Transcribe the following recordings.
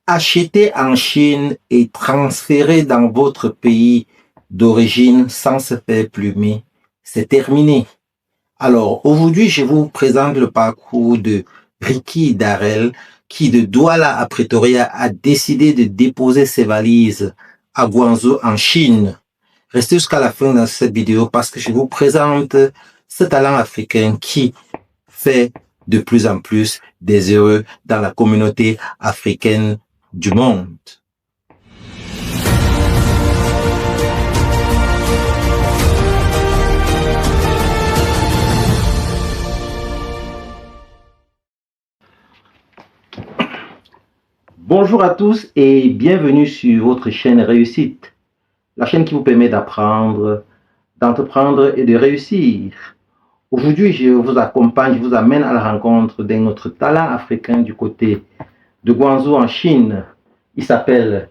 Acheter en Chine et transférer dans votre pays d'origine sans se faire plumer, c'est terminé. Alors, aujourd'hui, je vous présente le parcours de Ricky Darrell, qui de Douala à Pretoria a décidé de déposer ses valises à Guangzhou en Chine. Restez jusqu'à la fin de cette vidéo parce que je vous présente ce talent africain qui fait de plus en plus des heureux dans la communauté africaine du monde. Bonjour à tous et bienvenue sur votre chaîne Réussite, la chaîne qui vous permet d'apprendre, d'entreprendre et de réussir. Aujourd'hui, je vous accompagne, je vous amène à la rencontre d'un autre talent africain du côté de Guangzhou en Chine. Il s'appelle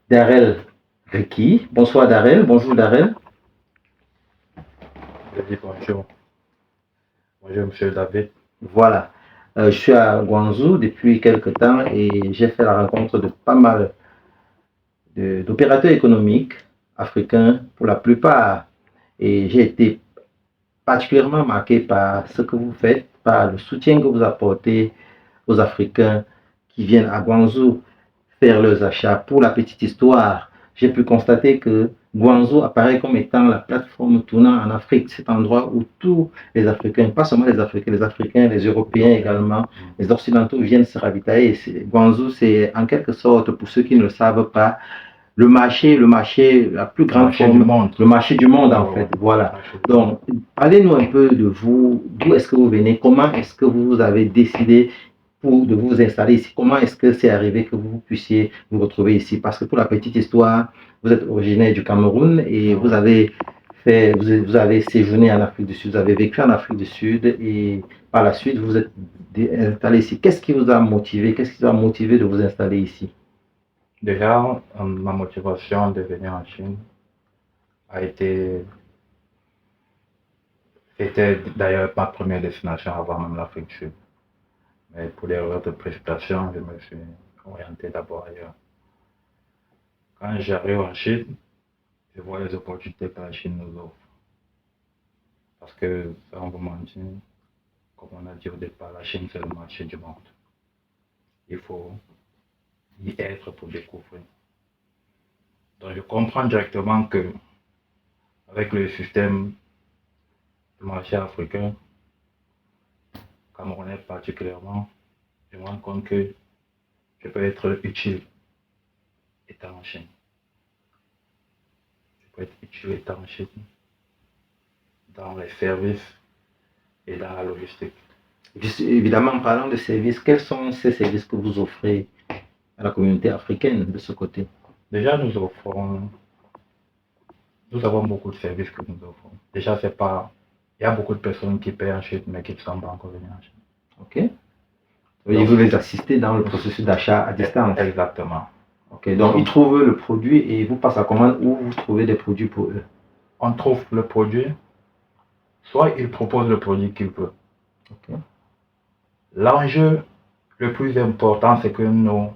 Darrell Ricky. Bonsoir Darrell, bonjour Darrell. Bonjour. Bonjour, monsieur David. Voilà. Je suis à Guangzhou depuis quelques temps et j'ai fait la rencontre de pas mal d'opérateurs économiques africains pour la plupart. Et j'ai été particulièrement marqué par ce que vous faites, par le soutien que vous apportez aux Africains qui viennent à Guangzhou faire leurs achats. Pour la petite histoire, j'ai pu constater que Guangzhou apparaît comme étant la plateforme tournant en Afrique, cet endroit où tous les Africains, pas seulement les Africains, les Européens également, les Occidentaux viennent se ravitailler. Guangzhou, c'est en quelque sorte, pour ceux qui ne le savent pas, le marché, la plus grande forme du monde. Le marché du monde, en fait. Voilà. Donc, parlez-nous un peu de vous. D'où est-ce que vous venez? Comment est-ce que vous avez décidé de vous installer ici? Comment est-ce que c'est arrivé que vous puissiez vous retrouver ici? Parce que pour la petite histoire, vous êtes originaire du Cameroun et vous avez séjourné en Afrique du Sud, vous avez vécu en Afrique du Sud et par la suite, vous êtes installé ici. Qu'est-ce qui vous a motivé? Qu'est-ce qui vous a motivé de vous installer ici? Déjà, ma motivation de venir en Chine a été, c'était d'ailleurs ma première destination avant même l'Afrique du Sud. Mais pour les erreurs de précipitation, je me suis orienté d'abord ailleurs. Quand j'arrive en Chine, je vois les opportunités que la Chine nous offre. Parce que, sans vous mentir, comme on a dit au départ, la Chine c'est le marché du monde. Il faut y être pour découvrir. Donc je comprends directement que avec le système du marché africain, camerounais particulièrement, je me rends compte que je peux être utile étant en Chine. Je peux être utile étant en Chine dans les services et dans la logistique. Évidemment, en parlant de services, quels sont ces services que vous offrez à la communauté africaine de ce côté? Déjà, nous avons beaucoup de services que nous offrons. Déjà, il y a beaucoup de personnes qui paient en Chine, mais qui ne sont pas encore venues en Chine. Ok. Et vous les assistez dans le processus d'achat à distance? Exactement. Ok, donc ils trouvent le produit et vous passez à commande ou vous trouvez des produits pour eux? On trouve le produit, soit ils proposent le produit qu'ils veulent. Okay. L'enjeu le plus important, c'est que nous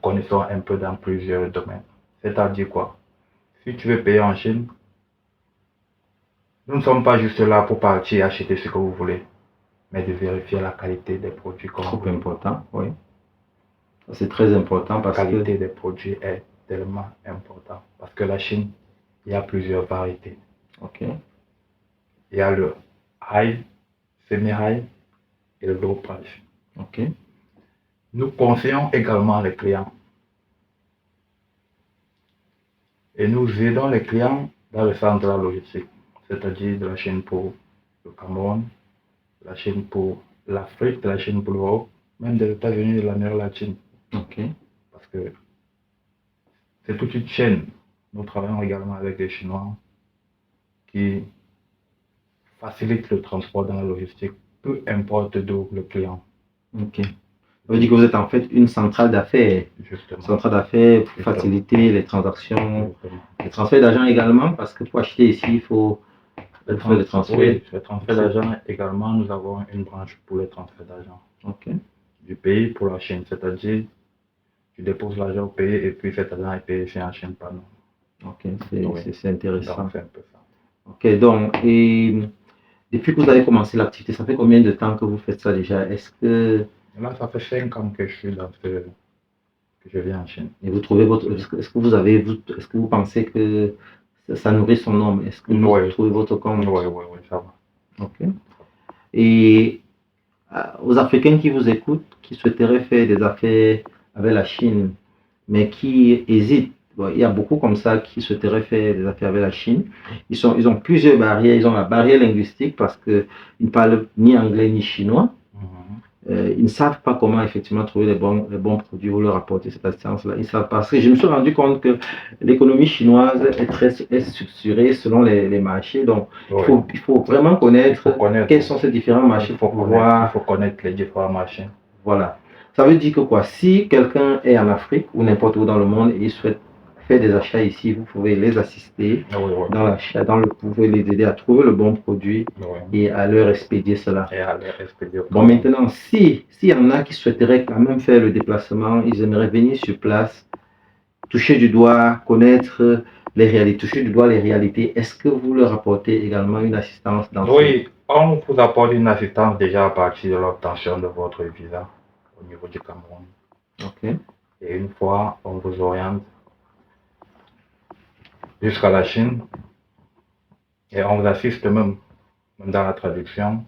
connaissons un peu dans plusieurs domaines. C'est-à-dire quoi? Si tu veux payer en Chine, nous ne sommes pas juste là pour partir acheter ce que vous voulez, mais de vérifier la qualité des produits. Trop important, oui. C'est très important parce que... La qualité des produits est tellement importante. Parce que la Chine, il y a plusieurs variétés. Ok. Il y a le high, semi-high et le low price. Ok. Nous conseillons également les clients. Et nous aidons les clients dans le centre de la logistique, c'est-à-dire de la Chine pour le Cameroun, de la Chine pour l'Afrique, de la Chine pour l'Europe, même des États-Unis et de l'Amérique latine. Ok. Parce que c'est toute une chaîne. Nous travaillons également avec des Chinois qui facilitent le transport dans la logistique, peu importe d'où le client. Ok. Ça veut dire que vous êtes en fait une centrale d'affaires. Justement. Centrale d'affaires pour faciliter les transactions, les transferts d'argent également, parce que pour acheter ici, il faut faire les transferts. Oui, les transferts d'argent également, nous avons une branche pour les transferts d'argent. Ok. Du pays pour la Chine, c'est-à-dire tu déposes l'argent au pays et puis cet argent est payé ici en Chine par nous. Ok, c'est intéressant. Donc, c'est un peu ça. Ok, donc, et depuis que vous avez commencé l'activité, ça fait combien de temps que vous faites ça déjà? Est-ce que Là, ça fait 5 ans que je suis que je vis en Chine. et vous trouvez est-ce que vous avez, est-ce que vous pensez que ça nourrit son homme? Est-ce que vous Oui. trouvez votre compte? Oui, ça va. Ok. Et aux Africains qui vous écoutent, qui souhaiteraient faire des affaires avec la Chine, mais qui hésitent, bon, il y a beaucoup comme ça qui souhaiteraient faire des affaires avec la Chine. Ils ont plusieurs barrières. Ils ont la barrière linguistique parce qu'ils ne parlent ni anglais ni chinois. Ils ne savent pas comment effectivement trouver les bons produits ou leur apporter cette assistance-là. Ils savent pas. Parce que je me suis rendu compte que l'économie chinoise est structurée selon les marchés. Donc, Oui. il faut vraiment connaître quels sont ces différents marchés Il faut connaître les différents marchés. Voilà. Ça veut dire que quoi? Si quelqu'un est en Afrique ou n'importe où dans le monde et il souhaite faire des achats ici, vous pouvez les assister dans l'achat, vous pouvez les aider à trouver le bon produit et à leur expédier cela. Bon, maintenant, s'il y en a qui souhaiteraient quand même faire le déplacement, ils aimeraient venir sur place, toucher du doigt, connaître les réalités, toucher du doigt les réalités, est-ce que vous leur apportez également une assistance dans Oui, on vous apporte une assistance déjà à partir de l'obtention de votre visa au niveau du Cameroun. Ok. Et une fois, on vous oriente jusqu'à la Chine et on vous assiste même dans la traduction.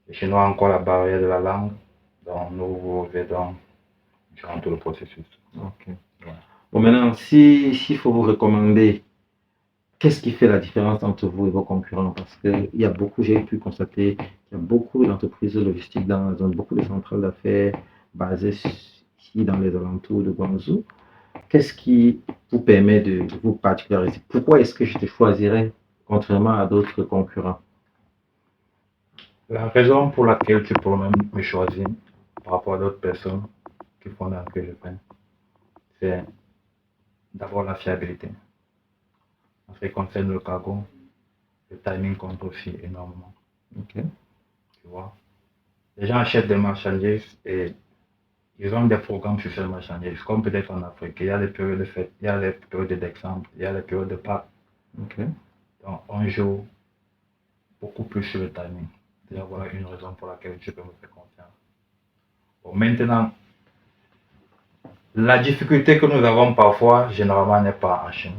Les Chinois ont encore la barrière de la langue, donc nous vous aidons durant tout le processus. Ok. Ouais. Bon, maintenant, s'il faut vous recommander, qu'est-ce qui fait la différence entre vous et vos concurrents? Parce qu'il y a beaucoup, j'ai pu constater qu'il y a beaucoup d'entreprises logistiques dans la zone, beaucoup de centrales d'affaires basées ici dans les alentours de Guangzhou. Qu'est-ce qui vous permet de vous particulariser? Pourquoi est-ce que je te choisirais contrairement à d'autres concurrents? La raison pour laquelle tu peux même me choisir par rapport à d'autres personnes qui font ce que je fais, c'est d'abord la fiabilité. En ce qui concerne le cargo, le timing compte aussi énormément. Okay. Tu vois, les gens achètent des marchandises et ils ont des programmes sur ces marchandises, comme peut-être en Afrique. Il y a les périodes de fête, il y a les périodes d'exemple, il y a les périodes de Pâques. Okay. Donc, on joue beaucoup plus sur le timing. C'est-à-dire, voilà une raison pour laquelle je peux me faire confiance. Bon, maintenant, la difficulté que nous avons parfois, généralement, n'est pas en Chine.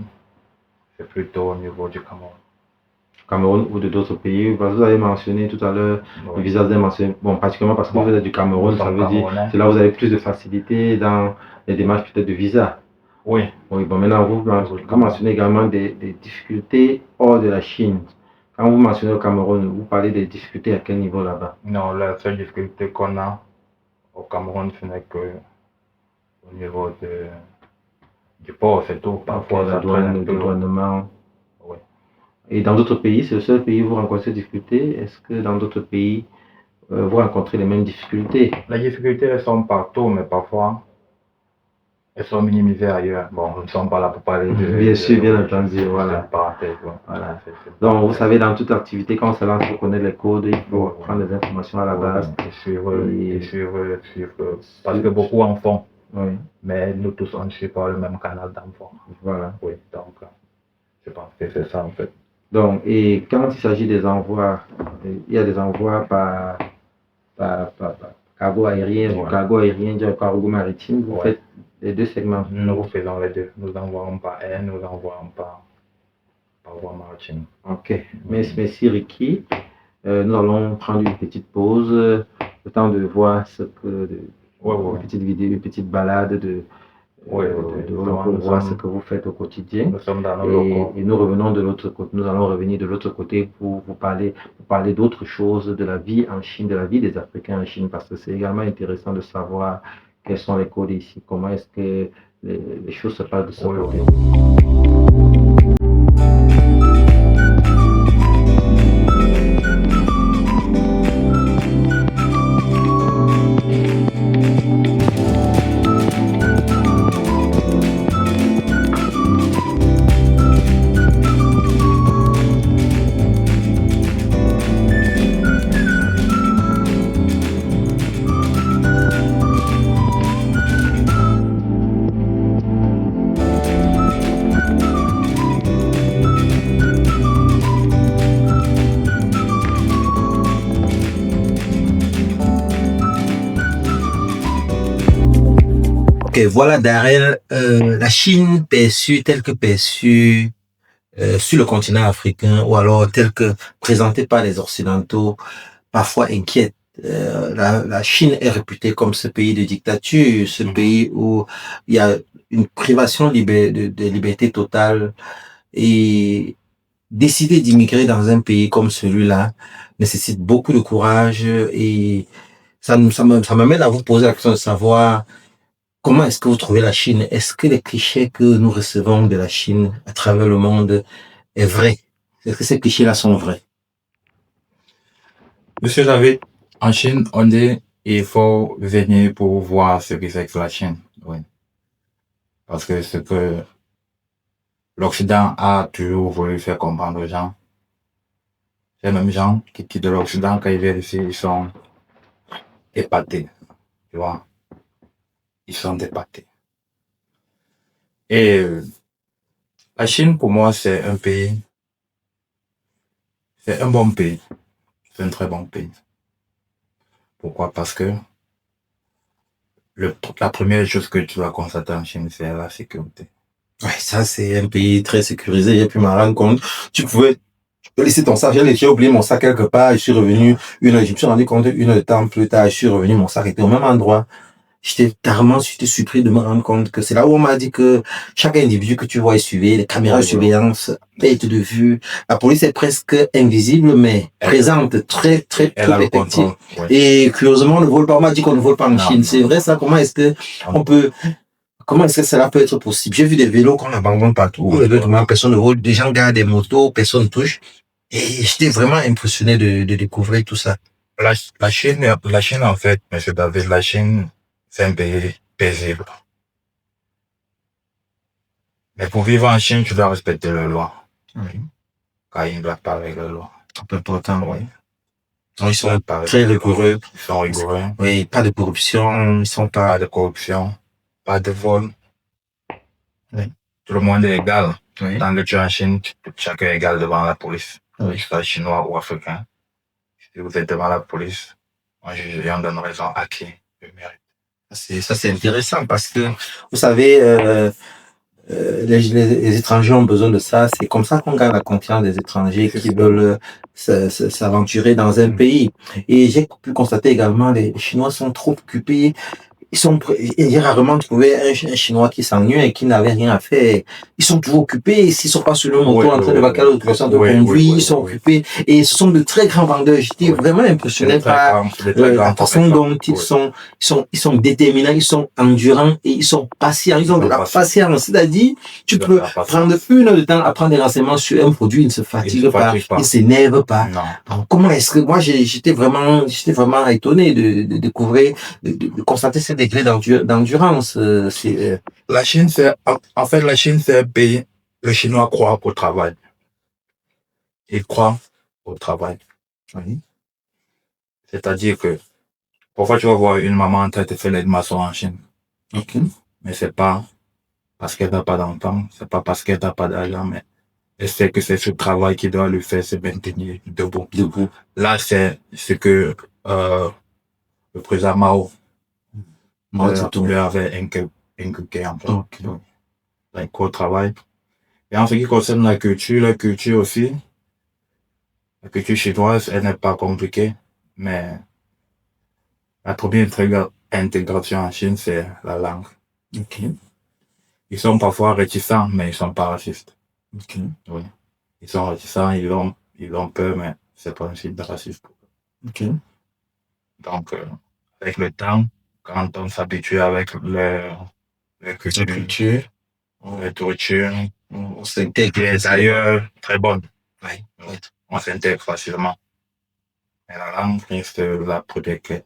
C'est plutôt au niveau du Cameroun. Cameroun ou de d'autres pays. Vous avez mentionné tout à l'heure le visa, vous avez mentionné, bon, particulièrement parce que vous êtes du Cameroun, ça veut dire que là vous avez plus de facilité dans les démarches peut-être de visa. Oui. Oui, bon, maintenant vous mentionnez également des difficultés hors de la Chine. Quand vous mentionnez le Cameroun, vous parlez des difficultés à quel niveau là-bas? Non, la seule difficulté qu'on a au Cameroun, ce n'est que au niveau du port, c'est tout. Parfois, la douane, le douanement. Oui. Et dans d'autres pays, c'est le seul pays où vous rencontrez des difficultés? Est-ce que dans d'autres pays, vous rencontrez les mêmes difficultés? Les difficultés, elles sont partout, mais parfois, elles sont minimisées ailleurs. Bon, nous ne sommes pas là pour parler de... Bien sûr, bien entendu, voilà. Voilà. Donc, vous savez, dans toute activité, quand on se lance, il faut connaître les codes, il faut prendre des informations à la base. Et suivre. Parce que beaucoup en font. Oui. Mais nous tous, on ne suit pas le même canal d'enfant. Voilà. Oui, donc, je pense que c'est ça en fait. Donc, et quand il s'agit des envois, il y a des envois par cargo aérien, cargo aérien, cargo maritime, vous faites les deux segments? Nous faisons les deux. Nous envoyons par air, nous envoyons par voie maritime. Ok, merci Ricky. Nous allons prendre une petite pause, le temps de voir ce que... Une petite vidéo, une petite balade pour voir ce que vous faites au quotidien. Nous sommes dans nos locaux. Et nous revenons de l'autre côté. Nous allons revenir de l'autre côté pour vous parler d'autres choses, de la vie en Chine, de la vie des Africains en Chine, parce que c'est également intéressant de savoir quels sont les codes ici, comment est-ce que les choses se passent de ce côté. Ok, voilà Darrell, la Chine perçue telle que perçue sur le continent africain ou alors telle que présentée par les Occidentaux, parfois inquiète. La Chine est réputée comme ce pays de dictature, ce pays où il y a une privation de liberté totale et décider d'immigrer dans un pays comme celui-là nécessite beaucoup de courage et ça m'amène à vous poser la question de savoir comment est-ce que vous trouvez la Chine? Est-ce que les clichés que nous recevons de la Chine à travers le monde est vrai? Est-ce que ces clichés-là sont vrais? Monsieur David, en Chine, on dit il faut venir pour voir ce que c'est que la Chine. Oui. Parce que ce que l'Occident a toujours voulu faire comprendre aux gens, ces mêmes gens qui quittent l'Occident, quand ils viennent ici, ils sont épatés. Tu vois? Ils sont épatés. Et la Chine, pour moi, c'est un pays, c'est un bon pays. C'est un très bon pays. Pourquoi? Parce que la première chose que tu vas constater en Chine, c'est la sécurité. Ouais, ça, c'est un pays très sécurisé. J'ai pu m'en rendre compte. Tu peux laisser ton sac. J'ai oublié mon sac quelque part. Je suis revenu je me suis rendu compte une heure de temps plus tard. Je suis revenu, mon sac était au même endroit. J'étais surpris de me rendre compte que c'est là où on m'a dit que chaque individu que tu vois est suivi, les caméras de surveillance, perte de vue. La police est presque invisible, mais présente, très, très peu effective. Et curieusement, on ne vole pas. On m'a dit qu'on ne vole pas en Chine. C'est vrai, ça? Comment est-ce que cela peut être possible? J'ai vu des vélos qu'on abandonne partout. Personne ne vole. Des gens gardent des motos, personne ne touche. Et j'étais vraiment impressionné de découvrir tout ça. La Chine, en fait, monsieur David, la Chine, c'est un pays paisible. Mais pour vivre en Chine, tu dois respecter les lois. Oui. Car ils ne doivent pas avec les lois. C'est important, oui. Donc, ils sont très rigoureux. Ils sont rigoureux. Oui, pas de corruption. Ils sont pas de corruption, pas de vol. Oui. Tout le monde est égal. Oui. Tant que tu es en Chine, chacun est égal devant la police. Oui. Soit chinois ou africain. Si vous êtes devant la police, moi, j'en donne raison à qui je mérite. Ça, c'est intéressant parce que, vous savez, les étrangers ont besoin de ça. C'est comme ça qu'on gagne la confiance des étrangers qui veulent s'aventurer dans un pays. Et j'ai pu constater également, les Chinois sont trop occupés. J'ai rarement trouvé un Chinois qui s'ennuie et qui n'avait rien à faire. Ils sont toujours occupés. S'ils sont pas sur le moto en train de vaquer à l'occupation de conduire, ils sont occupés. Et ce sont de très grands vendeurs. J'étais vraiment impressionné par la façon dont ils sont déterminants, ils sont endurants et ils sont patients. Ils ont de la patience. C'est-à-dire, tu peux prendre une heure de temps à prendre des renseignements sur un produit, ils ne se fatiguent pas, ils ne s'énervent pas. Donc, comment est-ce que, moi, j'étais vraiment étonné de découvrir, de constater ces degrés d'endurance. La Chine, en fait, la Chine, c'est un pays, le Chinois croit au travail. Il croit au travail. Oui. C'est-à-dire que, parfois, tu vas voir une maman en train de faire les maçons en Chine. Okay. Mais c'est pas parce qu'elle n'a pas d'enfant, c'est pas parce qu'elle n'a pas d'argent, mais elle sait que c'est ce travail qui doit lui faire se maintenir debout. Là, c'est ce que le président Mao lui avait inculqué en fait. Okay. Donc, au travail. Et en ce qui concerne la culture aussi, la culture chinoise, elle n'est pas compliquée, mais la première intégration en Chine, c'est la langue. Okay. Ils sont parfois réticents, mais ils sont pas racistes. Okay. Oui. Ils sont réticents, ils ont peur, mais c'est pas un signe de racisme. Okay. Donc, avec le temps, quand on s'habitue avec leur culture, la nourriture, on s'intègre. D'ailleurs, très bonne. Oui. On s'intègre facilement. Mais la langue reste la première clé,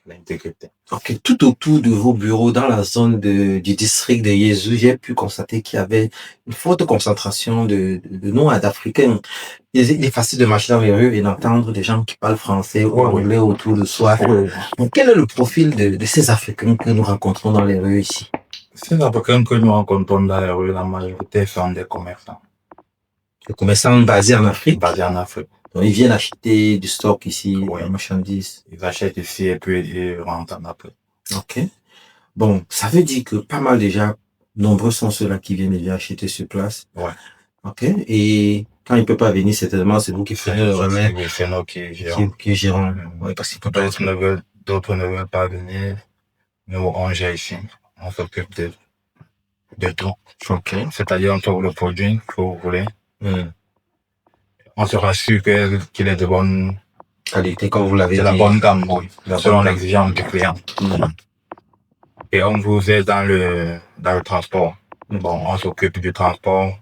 l'intégrité. Ok, tout autour de vos bureaux, dans la zone du district de Yezu, j'ai pu constater qu'il y avait une forte concentration de Noirs, d'Africains. Il est facile de marcher dans les rues et d'entendre des gens qui parlent français ou anglais autour de soi. Donc, quel est le profil de ces Africains que nous rencontrons dans les rues ici? Ces Africains que nous rencontrons dans les rues, la majorité sont des commerçants. Des commerçants basés en Afrique? Basés en Afrique. Donc, ils viennent acheter du stock ici, des marchandises. Ils achètent ici et puis ils rentrent en Afrique. Ok. Bon, ça veut dire que pas mal déjà, nombreux sont ceux-là qui viennent déjà acheter sur place. Ouais. Ok. Et quand il peut pas venir, certainement, c'est vous qui faites le relais, Oui, c'est nous qui gérons. qui gérons. Ouais, parce qu'il peut pas être. D'autres ne veulent pas venir. Nous, on gère ici. On s'occupe de tout. Ok. C'est-à-dire, on trouve le produit que vous voulez. Hmm. On se rassure qu'il est de bonne Qualité, comme vous l'avez c'est dit. la bonne gamme, oui, La selon bonne gamme. l'exigence du client. Hmm. Et on vous aide dans le transport. Bon, on s'occupe du transport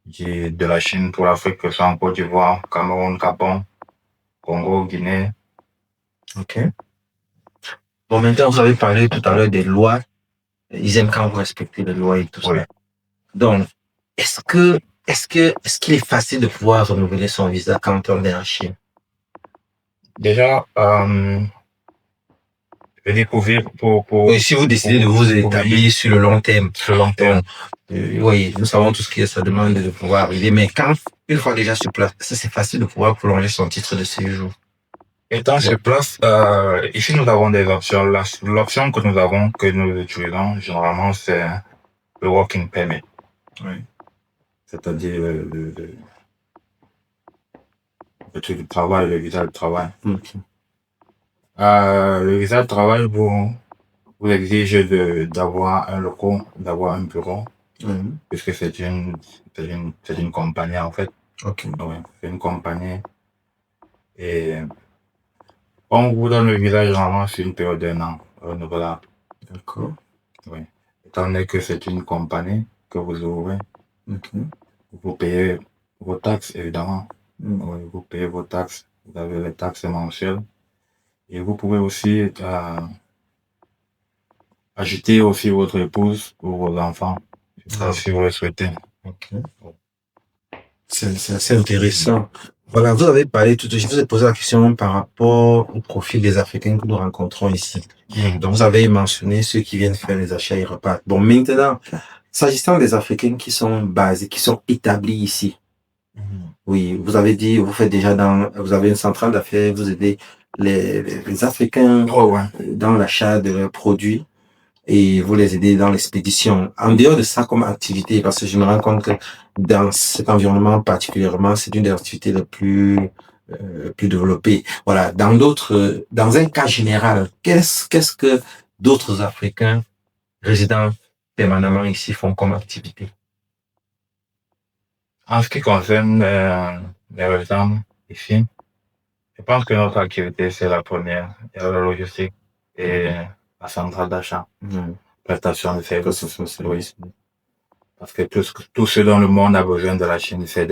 de la Chine pour l'Afrique, que ce soit en Côte d'Ivoire, Cameroun, Gabon, Congo, Guinée. Ok. Bon, maintenant, vous avez parlé tout à l'heure des lois. Ils aiment quand vous respectez les lois et tout Oui. ça. Donc, est-ce qu'il est facile de pouvoir renouveler son visa quand on est en Chine? Déjà, je découvrir pour Oui, si vous décidez de vous établir sur le long terme. sur le long terme. Oui, nous savons tout ce que ça demande de pouvoir arriver, mais quand, une fois déjà sur place, c'est facile de pouvoir prolonger son titre de séjour. Étant sur place, ici nous avons des options. L'option que nous utilisons, généralement, c'est le working permit. Oui. C'est-à-dire le truc du travail, le visa de travail. Okay. Le visa de travail vous exige d'avoir un local, d'avoir un bureau, puisque c'est une compagnie en fait. Ok. Oui, c'est une compagnie. Et on vous donne le visa généralement sur une période d'1 an renouvelable. D'accord. Oui. Étant donné que c'est une compagnie que vous ouvrez, vous payez vos taxes évidemment. Oui, vous payez vos taxes, vous avez les taxes mensuelles. Et vous pouvez aussi ajouter aussi votre épouse ou vos enfants, si vous le souhaitez. Ok. C'est assez intéressant. Voilà, vous avez parlé tout de suite, je vous ai posé la question par rapport au profil des Africains que nous rencontrons ici. Donc, vous avez mentionné ceux qui viennent faire les achats et repartent. Bon, maintenant, s'agissant des Africains qui sont basés, qui sont établis ici, oui, vous avez dit, vous faites déjà vous avez une centrale d'affaires, vous aidez les Africains dans l'achat de leurs produits et vous les aidez dans l'expédition. En dehors de ça comme activité, parce que je me rends compte que dans cet environnement particulièrement, c'est une des activités les plus développées. Voilà. Dans un cas général, qu'est-ce que d'autres Africains résidant permanemment ici font comme activité? En ce qui concerne les résidents ici, je pense que notre activité, c'est la première. Il y a la logistique et la centrale d'achat, prestation de services. Oui. Parce que tout ce dont le monde a besoin de la Chine, c'est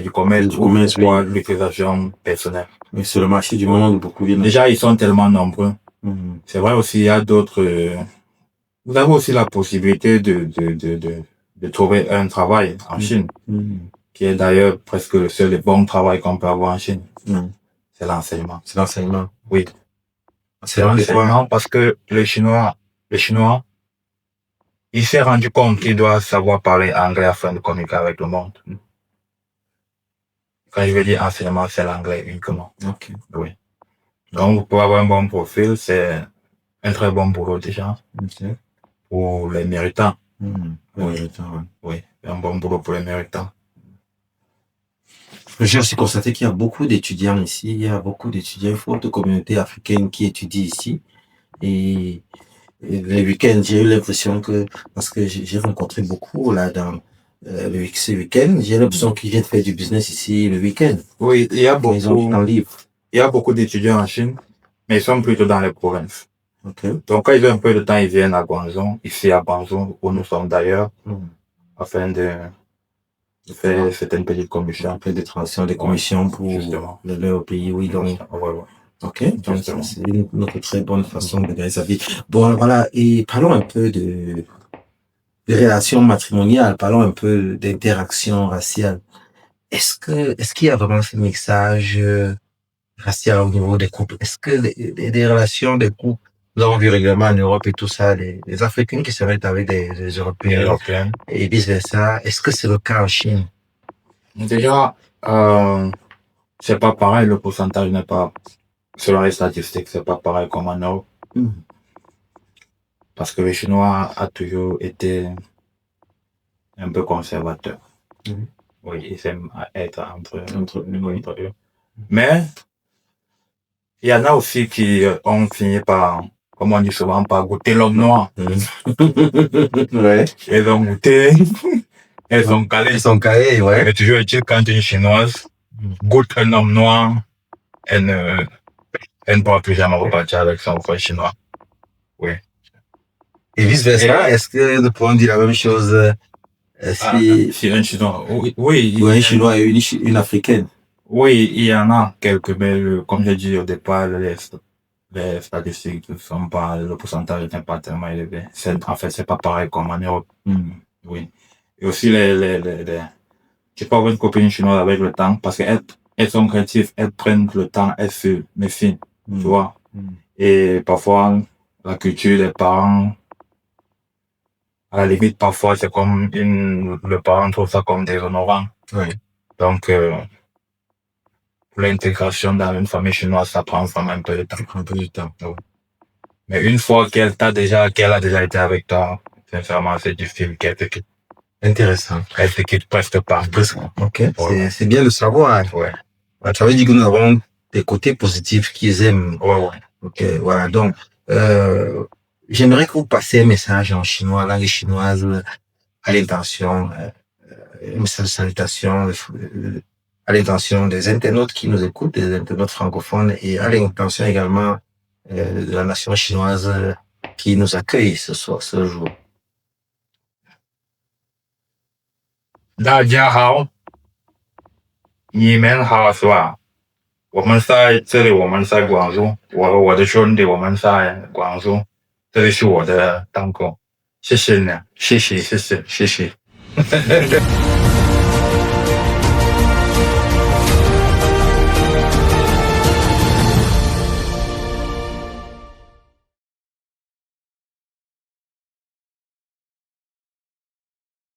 du commerce pour l'utilisation personnelle. Mais sur le marché du monde, beaucoup viennent. Déjà, ils sont tellement nombreux. C'est vrai aussi, il y a d'autres. Vous avez aussi la possibilité de trouver un travail en Chine, qui est d'ailleurs presque le seul et bon travail qu'on peut avoir en Chine. C'est l'enseignement. C'est l'enseignement. Oui. C'est l'enseignement parce que le Chinois, il s'est rendu compte qu'il doit savoir parler anglais afin de communiquer avec le monde. Quand je veux dire enseignement, c'est l'anglais uniquement. Ok. Oui. Donc, pour avoir un bon profil, c'est un très bon boulot déjà. Okay. Pour les méritants. Oui, un bon boulot pour les méritants. J'ai aussi constaté qu'il y a beaucoup d'étudiants ici. Il y a beaucoup d'étudiants, une forte communauté africaine qui étudie ici. Et les week-ends, j'ai eu l'impression que, parce que j'ai rencontré beaucoup là dans ce week-end, j'ai l'impression qu'ils viennent faire du business ici le week-end. Oui, il y a beaucoup. Ils ont du temps libre. Il y a beaucoup d'étudiants en Chine, mais ils sont plutôt dans les provinces. Okay. Donc, quand ils ont un peu de temps, ils viennent à Guangzhou, ici à Guangzhou, où nous sommes d'ailleurs, afin de faire certaines petites commissions. Faire des transactions, des commissions pour leur pays, oui, donc. Ok, donc c'est une autre très bonne façon de gagner sa vie. Bon, voilà, et parlons un peu de relations matrimoniales, parlons un peu d'interaction raciale. Est-ce qu'il y a vraiment ce mixage racial au niveau des couples? Est-ce que les relations des couples, nous avons vu régulièrement en Europe et tout ça, les Africains qui se mettent avec des Européens et vice-versa, est-ce que c'est le cas en Chine? Déjà, c'est pas pareil, le pourcentage n'est pas, selon les statistiques, c'est pas pareil comme en Europe. Parce que le chinois a toujours été un peu conservateur. Oui, ils aiment être entre eux. Mais il y en a aussi qui ont fini par, comme on dit souvent, par goûter l'homme noir. Ouais. Ils ont goûté, elles sont calées. Ils sont calés, ouais. Mais toujours est-il, quand une chinoise goûte un homme noir, elle ne pourra plus jamais repartir avec son frère chinois. Oui. Et vice versa, est-ce que nous pourrons dire la même chose si un chinois, oui. Ou un chinois et une africaine? Oui, il y en a quelques, mais comme j'ai dit au départ, les statistiques ne sont pas, le pourcentage n'est pas tellement élevé. En fait, c'est pas pareil comme en Europe. Oui. Et aussi j'ai pas une copine chinoise avec le temps, parce qu'elles sont créatives, elles prennent le temps, elles se méfient, tu vois. Et parfois, la culture des parents, à la limite, parfois, c'est comme le parent trouve ça comme déshonorant. Oui. Donc, pour l'intégration dans une famille chinoise, ça prend vraiment un peu de temps. Ça prend un peu de temps. Oui. Mais une fois qu'elle a déjà été avec toi, sincèrement, c'est difficile qu'elle te quitte. Intéressant. Elle te quitte presque pas. Ok. Ouais. C'est bien de savoir. Ouais. Ça veut dire que nous avons des côtés positifs qu'ils aiment. Ouais. Ok, voilà. Donc, j'aimerais que vous passiez un message en chinois, langue chinoise, à l'intention, un message de salutation, à l'intention des internautes qui nous écoutent, des internautes francophones, et à l'intention également de la nation chinoise qui nous accueille ce jour. 大家好，你们好是吧？我们在这里，我们在广州，我和我的兄弟我们在广州，这里是我的档口，谢谢你，谢谢。